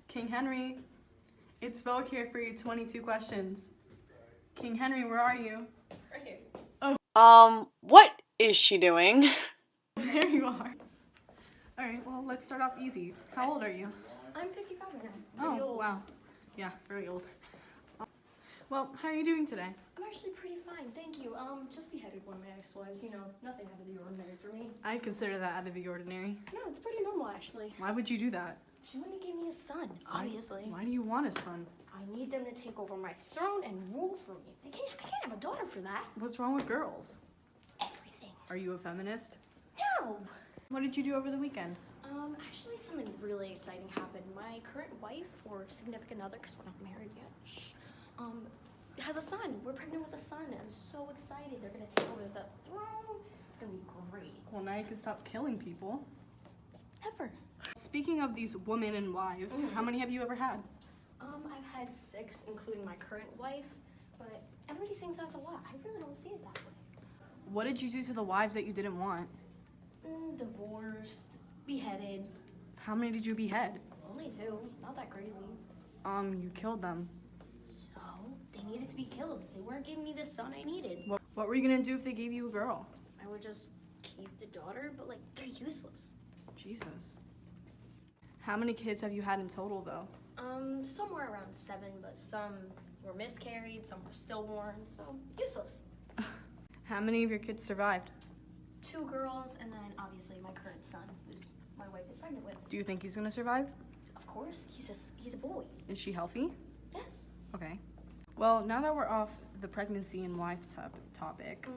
King Henry, it's Vogue here for your 22 questions. King Henry, where are you? Right here. What is she doing? There you are. Alright, well, let's start off easy. How old are you? I'm 55 right now. Pretty Oh, old. wow. Yeah, very old. Well, how are you doing today? I'm actually pretty fine, thank you. Just beheaded one of my ex-wives, you know, nothing out of the ordinary for me. I'd consider that out of the ordinary. No, it's pretty normal actually. Why would you do that? She wouldn't give me a son, obviously. Why do you want a son? I need them to take over my throne and rule for me. I can't have a daughter for that. What's wrong with girls? Everything. Are you a feminist? No! What did you do over the weekend? Actually something really exciting happened. My current wife, or significant other, because we're not married yet, has a son. We're pregnant with a son. I'm so excited. They're gonna take over the throne. It's gonna be great. Well, now you can stop killing people. Never. Speaking of these women and wives, how many have you ever had? I've had 6, including my current wife, but everybody thinks that's a lot. I really don't see it that way. What did you do to the wives that you didn't want? Divorced, beheaded. How many did you behead? Only 2. Not that crazy. You killed them. So, they needed to be killed. They weren't giving me the son I needed. What were you gonna do if they gave you a girl? I would just keep the daughter, but like, they're useless. Jesus. How many kids have you had in total, though? Somewhere around 7, but some were miscarried, some were stillborn, so useless. How many of your kids survived? 2 girls, and then obviously my current son, who's my wife is pregnant with. Do you think he's gonna survive? Of course, he's a boy. Is she healthy? Yes. Okay. Well, now that we're off the pregnancy and wife topic,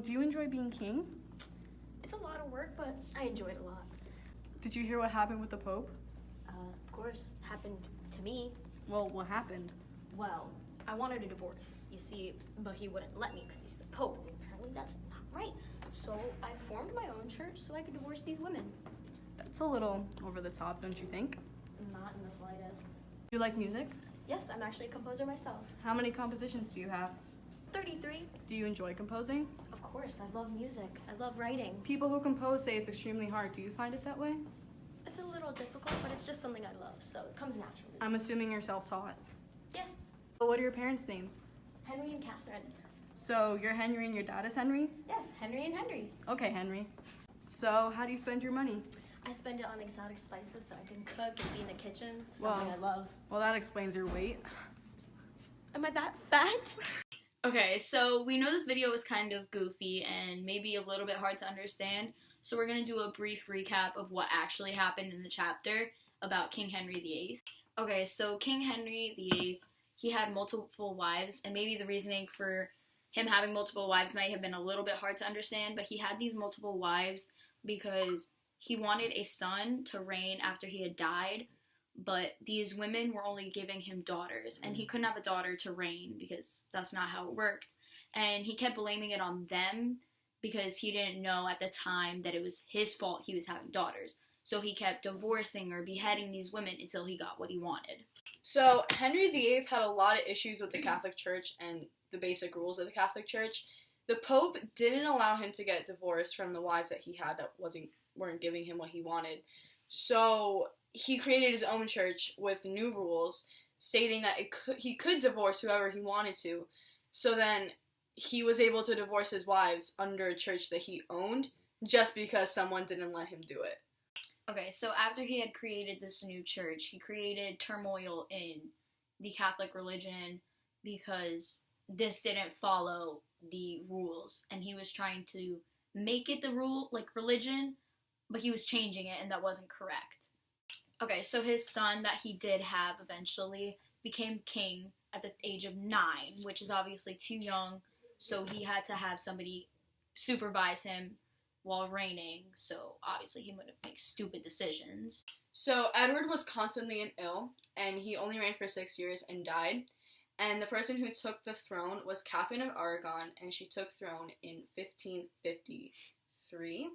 do you enjoy being king? It's a lot of work, but I enjoy it a lot. Did you hear what happened with the Pope? Of course, happened to me. Well, what happened? Well, I wanted a divorce, you see, but he wouldn't let me because he's the Pope. Apparently that's not right. So I formed my own church so I could divorce these women. That's a little over the top, don't you think? Not in the slightest. Do you like music? Yes, I'm actually a composer myself. How many compositions do you have? 33. Do you enjoy composing? Of course, I love music. I love writing. People who compose say it's extremely hard. Do you find it that way? It's a little difficult, but it's just something I love, so it comes naturally. I'm assuming you're self-taught. Yes, But what are your parents' names? Henry and Catherine. So you're Henry and your dad is Henry? Yes, Henry and Henry. Okay, Henry. So how do you spend your money? I spend it on exotic spices so I can cook and be in the kitchen, something I love. Well, that explains your weight. Am I that fat? Okay, so we know this video was kind of goofy and maybe a little bit hard to understand, so we're going to do a brief recap of what actually happened in the chapter about King Henry VIII. Okay, so King Henry VIII, he had multiple wives, and maybe the reasoning for him having multiple wives might have been a little bit hard to understand, but he had these multiple wives because he wanted a son to reign after he had died, but these women were only giving him daughters, and he couldn't have a daughter to reign because that's not how it worked. And he kept blaming it on them because he didn't know at the time that it was his fault he was having daughters. So he kept divorcing or beheading these women until he got what he wanted. So, Henry VIII had a lot of issues with the Catholic Church and the basic rules of the Catholic Church. The Pope didn't allow him to get divorced from the wives that he had that weren't giving him what he wanted. So, he created his own church with new rules stating that he could divorce whoever he wanted to. So then he was able to divorce his wives under a church that he owned just because someone didn't let him do it. Okay, so after he had created this new church, he created turmoil in the Catholic religion because this didn't follow the rules, and he was trying to make it the rule, like religion, but he was changing it, and that wasn't correct. Okay, so his son that he did have eventually became king at the age of 9, which is obviously too young, so he had to have somebody supervise him while reigning, so obviously he wouldn't make stupid decisions. So Edward was constantly ill, and he only reigned for 6 years and died. And the person who took the throne was Catherine of Aragon, and she took throne in 1553.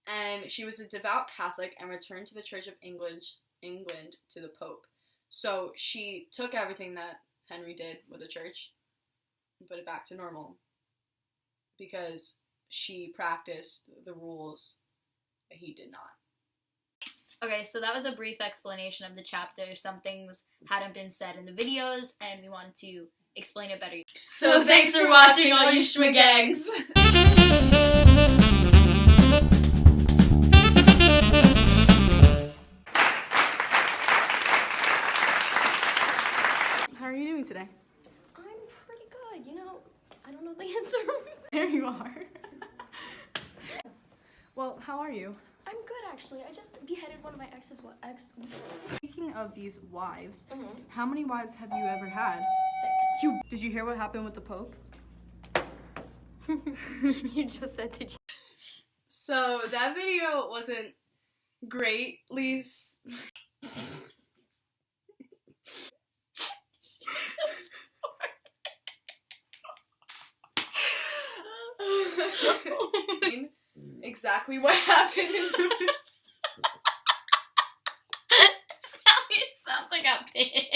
And she was a devout Catholic and returned to the Church of England to the Pope. So she took everything that Henry did with the church and put it back to normal because she practiced the rules that he did not. Okay, so that was a brief explanation of the chapter. Some things hadn't been said in the videos, and we wanted to explain it better. So thanks for watching, all you schmagangs. How are you doing today? I'm pretty good. You know, I don't know the answer. There you are. Well, how are you? I'm good, actually. I just beheaded one of my exes. Speaking of these wives, Mhm. how many wives have you ever had? 6. Did you hear what happened with the Pope? You just said, did you? So that video wasn't great, Lise. Exactly what happened in the It sounds like a pig.